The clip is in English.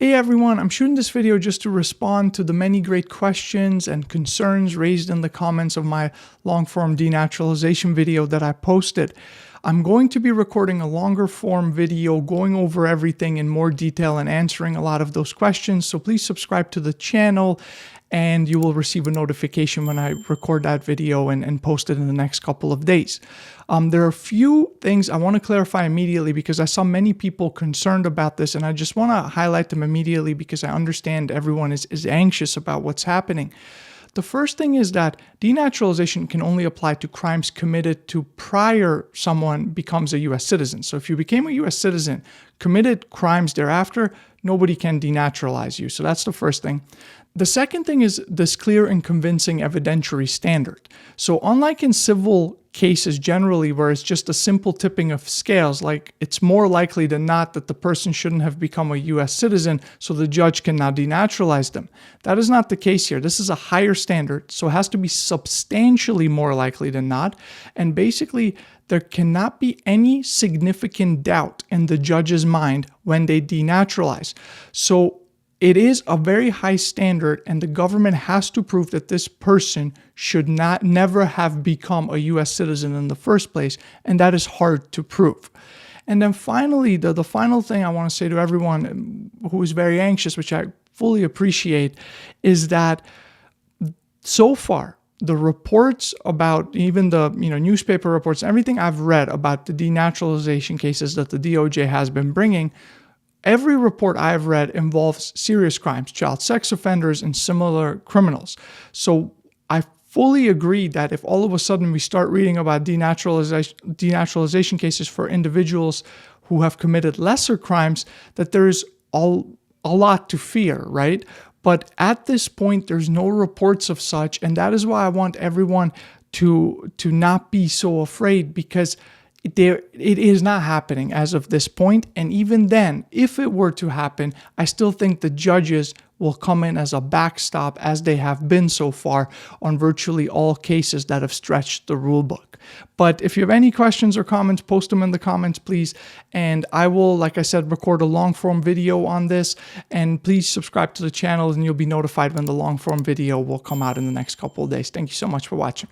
Hey everyone, I'm shooting this video just to respond to the many great questions and concerns raised in the comments of my long-form denaturalization video that I posted. I'm going to be recording a longer form video going over everything in more detail and answering a lot of those questions, so please subscribe to the channel and you will receive a notification when I record that video and post it in the next couple of days. There are a few things I want to clarify immediately because I saw many people concerned about this, and I just want to highlight them immediately because I understand everyone is anxious about what's happening. The first thing is that denaturalization can only apply to crimes committed to prior someone becomes a U.S. citizen. So if you became a U.S. citizen, committed crimes thereafter, nobody can denaturalize you. So that's the first thing. The second thing is this clear and convincing evidentiary standard. So unlike in civil cases generally where it's just a simple tipping of scales, like it's more likely than not that the person shouldn't have become a U.S. citizen, so the judge can now denaturalize them. That is not the case here. This is a higher standard, so it has to be substantially more likely than not. And basically, there cannot be any significant doubt in the judge's mind when they denaturalize. So it is a very high standard, and the government has to prove that this person should never have become a U.S. citizen in the first place, and that is hard to prove. And then finally, the final thing I want to say to everyone who is very anxious, which I fully appreciate, is that so far, the reports about even the newspaper reports, everything I've read about the denaturalization cases that the DOJ has been bringing, every report I've read involves serious crimes, child sex offenders, and similar criminals. So I fully agree that if all of a sudden we start reading about denaturalization cases for individuals who have committed lesser crimes, that there is a lot to fear, right? But at this point, there's no reports of such, and that is why I want everyone to not be so afraid, because it is not happening as of this point. And even then, if it were to happen, I still think the judges will come in as a backstop, as they have been so far on virtually all cases that have stretched the rule book. But if you have any questions or comments, post them in the comments, please. And I will, like I said, record a long form video on this. And please subscribe to the channel and you'll be notified when the long form video will come out in the next couple of days. Thank you so much for watching.